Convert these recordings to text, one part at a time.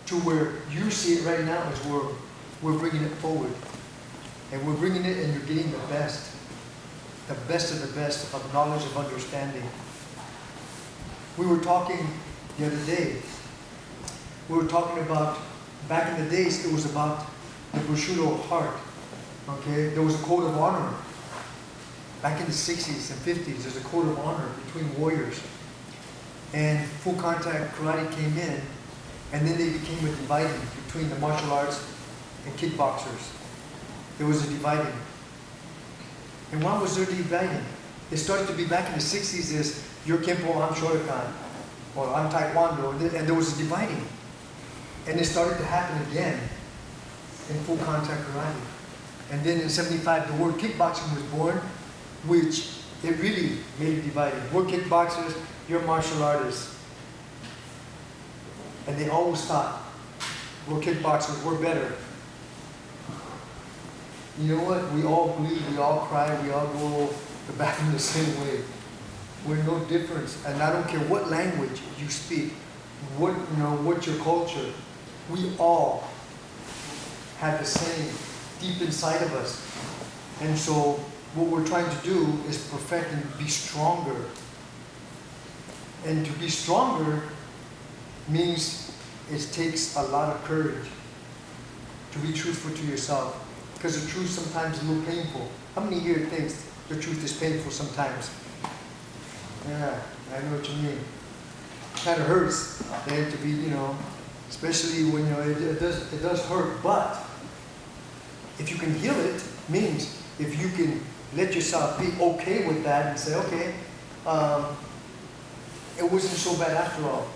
to where you see it right now is where we're bringing it forward. And we're bringing it and you're getting the best of the best of knowledge, of understanding. We were talking the other day, we were talking about, back in the days, it was about the Bushido heart. Okay, there was a code of honor. Back in the 60s and 50s, there's a code of honor between warriors. And full contact karate came in, and then they became a dividing between the martial arts and kickboxers. There was a dividing. And why was there dividing? It started to be back in the 60s as you're Kempo, I'm Shotokan, or I'm Taekwondo, and there was a dividing. And it started to happen again in full contact karate. And then in 75, the word kickboxing was born, which it really made it divided. We're kickboxers, you're martial artists. And they always thought, we're kickboxers, we're better. You know what? We all bleed, we all cry, we all go the bathroom the same way. We're no difference. And I don't care what language you speak, what's your culture. We all have the same deep inside of us. And so what we're trying to do is perfect and be stronger. And to be stronger means it takes a lot of courage to be truthful to yourself. Because the truth sometimes is a little painful. How many here thinks the truth is painful sometimes? Yeah, I know what you mean. It kind of hurts to be, especially when it does hurt. But if you can heal it, means if you can let yourself be okay with that and say, okay, it wasn't so bad after all.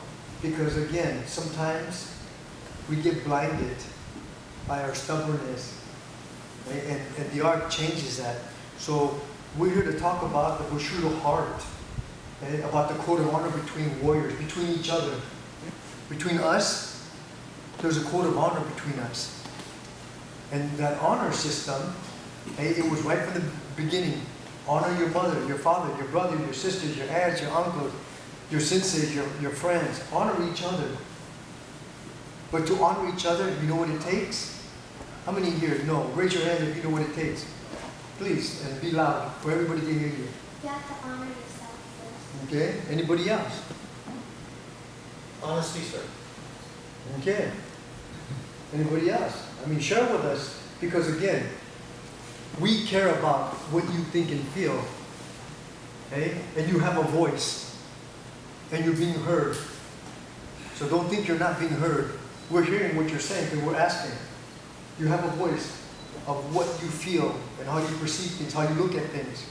Because again, sometimes we get blinded by our stubbornness. Right? And the art changes that. So we're here to talk about the Bushido heart, right? About the code of honor between warriors, between each other. Between us, there's a code of honor between us. And that honor system, it was right from the beginning. Honor your mother, your father, your brother, your sisters, your aunts, your uncles, your senseis, your friends. Honor each other. But to honor each other, you know what it takes? How many here know? Raise your hand if you know what it takes. Please, and be loud, for everybody can hear you. You have to honor yourself first. Okay, anybody else? Honesty, sir. Okay. Anybody else? Share with us, because again, we care about what you think and feel. Okay? And you have a voice. And you're being heard. So don't think you're not being heard. We're hearing what you're saying and we're asking. You have a voice of what you feel and how you perceive things, how you look at things.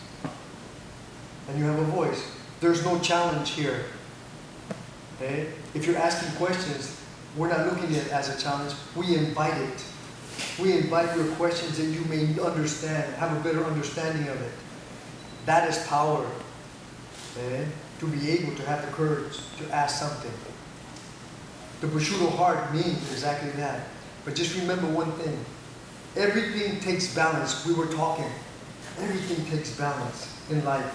And you have a voice. There's no challenge here. Okay? If you're asking questions, we're not looking at it as a challenge. We invite it. We invite your questions that you may understand, have a better understanding of it. That is power. Okay? To be able to have the courage to ask something. The Bushido heart means exactly that. But just remember one thing. Everything takes balance. We were talking. Everything takes balance in life.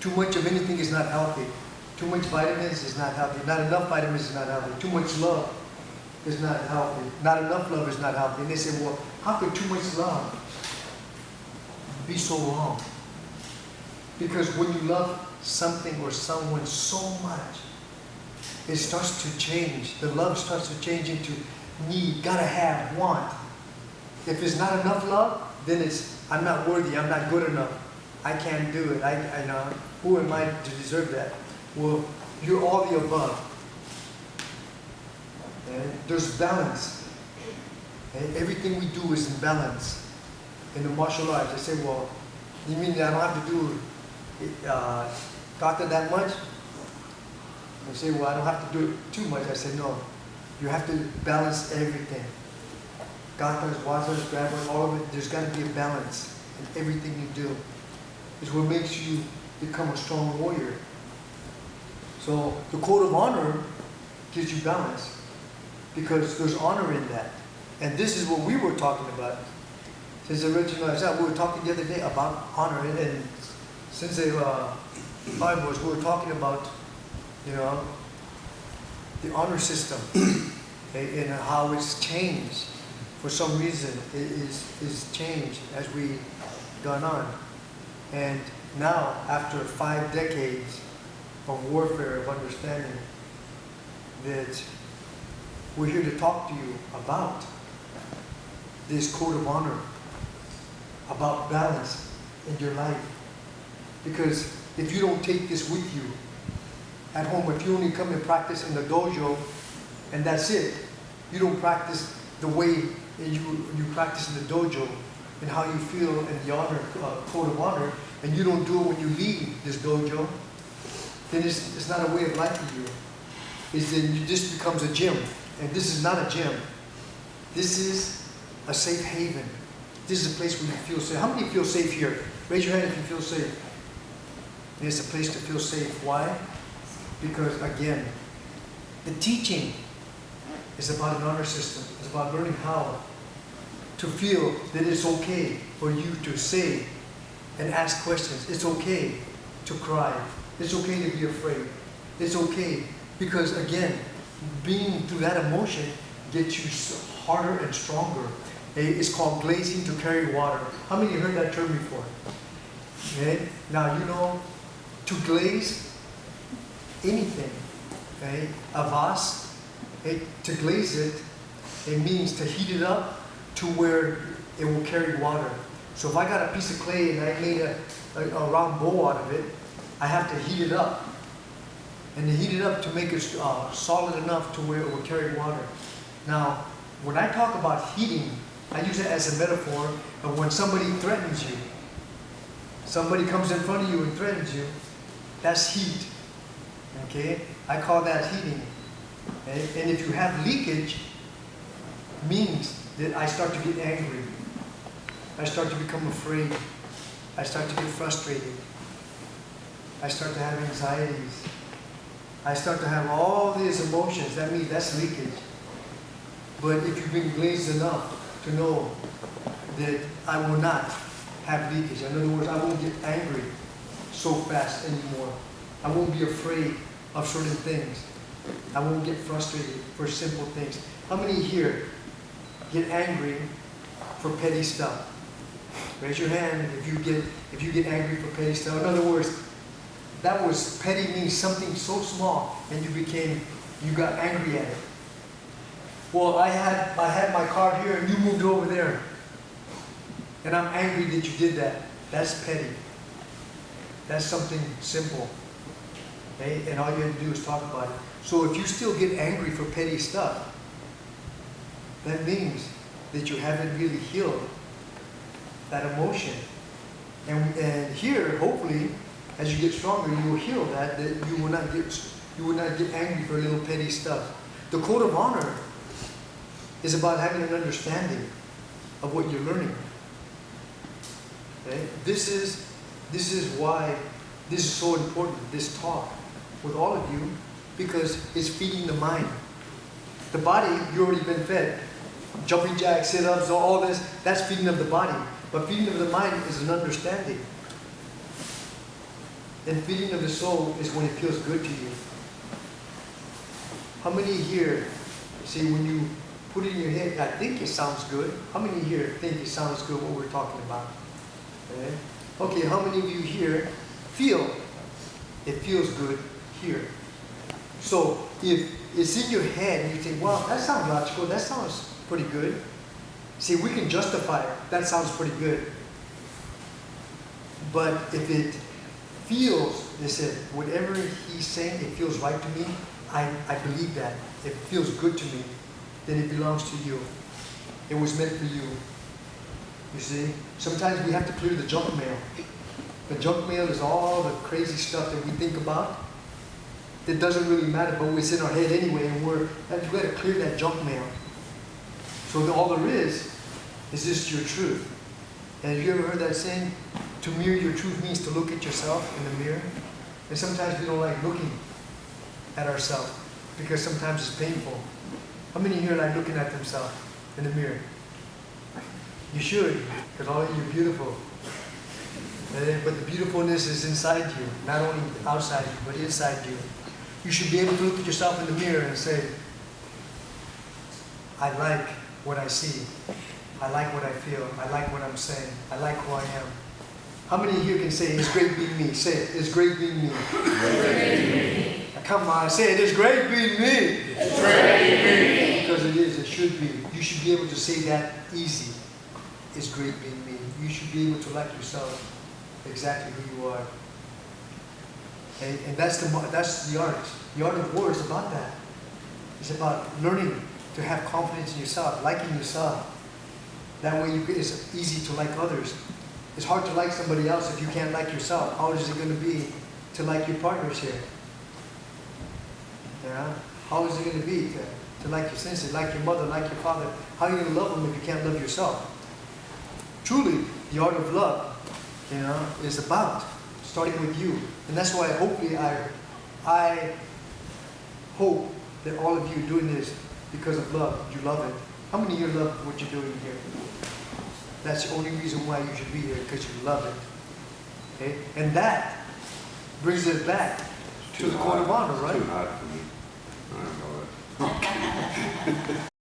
Too much of anything is not healthy. Too much vitamins is not healthy. Not enough vitamins is not healthy. Too much love is not healthy. Not enough love is not healthy. And they say, well, how could too much love be so wrong? Because when you love something or someone so much, it starts to change. The love starts to change into need, gotta have, want. If it's not enough love, then it's, I'm not worthy, I'm not good enough. I can't do it. I know. Who am I to deserve that? Well, you're all the above. And there's balance. And everything we do is in balance. In the martial arts, they say, well, you mean that I don't have to do kata that much? They say, well, I don't have to do it too much. I said, no. You have to balance everything. Gatas, wazas, grabbers, all of it. There's got to be a balance in everything you do. It's what makes you become a strong warrior. So the code of honor gives you balance because there's honor in that. And this is what we were talking about. Since the original, we were talking the other day about honor. And since they we were talking about, the honor system. okay, and how it's changed. For some reason, it is changed as we gone on. And now, after 5 decades of warfare, of understanding, that we're here to talk to you about this code of honor, about balance in your life. Because if you don't take this with you at home, if you only come and practice in the dojo and that's it, you don't practice the way you practice in the dojo and how you feel in the honor code of honor, and you don't do it when you leave this dojo, then it's not a way of life for you. This becomes a gym, and this is not a gym. This is a safe haven. This is a place where you feel safe. How many feel safe here? Raise your hand if you feel safe. It's a place to feel safe. Why? Because again, the teaching is about an honor system. It's about learning how to feel that it's okay for you to say and ask questions. It's okay to cry. It's okay to be afraid. It's okay because again, being through that emotion gets you harder and stronger. It's called glazing to carry water. How many heard that term before? Okay? Now you know to glaze anything. Okay? A vase, okay? To glaze it, it means to heat it up to where it will carry water. So if I got a piece of clay and I made a round bowl out of it, I have to heat it up. And to heat it up to make it solid enough to where it will carry water. Now, when I talk about heating, I use it as a metaphor of when somebody threatens you. Somebody comes in front of you and threatens you, that's heat. Okay? I call that heating. Okay? And if you have leakage, means that I start to get angry. I start to become afraid. I start to get frustrated. I start to have anxieties. I start to have all these emotions. That means that's leakage. But if you've been glazed enough to know that I will not have leakage. In other words, I won't get angry so fast anymore. I won't be afraid of certain things. I won't get frustrated for simple things. How many here get angry for petty stuff? Raise your hand if you get angry for petty stuff. In other words, that was petty means something so small and you got angry at it. Well, I had my car here and you moved over there. And I'm angry that you did that. That's petty. That's something simple. Okay? And all you have to do is talk about it. So if you still get angry for petty stuff, that means that you haven't really healed that emotion. And here, hopefully, as you get stronger, you will heal that you will not get angry for little petty stuff. The code of honor is about having an understanding of what you're learning. Okay? This is why this is so important, this talk with all of you, because it's feeding the mind. The body, you've already been fed. Jumping jacks, sit-ups, all this, that's feeding of the body. But feeding of the mind is an understanding. And feeding of the soul is when it feels good to you. How many here, see, when you put it in your head, I think it sounds good. How many here think it sounds good what we're talking about? Okay, how many of you here feel it feels good here? So if it's in your head and you think, well, that sounds logical, that sounds pretty good. See, we can justify it. That sounds pretty good. But if it feels, they said, whatever he's saying, it feels right to me, I believe that. It feels good to me, then it belongs to you. It was meant for you. You see? Sometimes we have to clear the junk mail. The junk mail is all the crazy stuff that we think about. It doesn't really matter, but it's in our head anyway, and we've got to clear that junk mail. So all there is just your truth. And have you ever heard that saying? To mirror your truth means to look at yourself in the mirror. And sometimes we don't like looking at ourselves because sometimes it's painful. How many here like looking at themselves in the mirror? You should, because all of you are beautiful. But the beautifulness is inside you, not only outside you, but inside you. You should be able to look at yourself in the mirror and say, I like what I see. I like what I feel. I like what I'm saying. I like who I am. How many here can say, it's great being me? Say it, it's great being me. Come on, say it, it's great being me. It's great being me. Because it is, it should be. You should be able to say that easy. It's great being me. You should be able to like yourself exactly who you are. And that's the art. The art of war is about that. It's about learning to have confidence in yourself, liking yourself. That way it's easy to like others. It's hard to like somebody else if you can't like yourself. How is it going to be to like your partners here? Yeah? How is it going to be to like your sister, like your mother, like your father? How are you going to love them if you can't love yourself? Truly, the art of love, is about starting with you. And that's why hopefully I hope that all of you are doing this because of love. You love it. How many of you love what you're doing here? That's the only reason why you should be here, because you love it. Okay? And that brings us back to the code of honor, right? Too hot for me. I don't know it.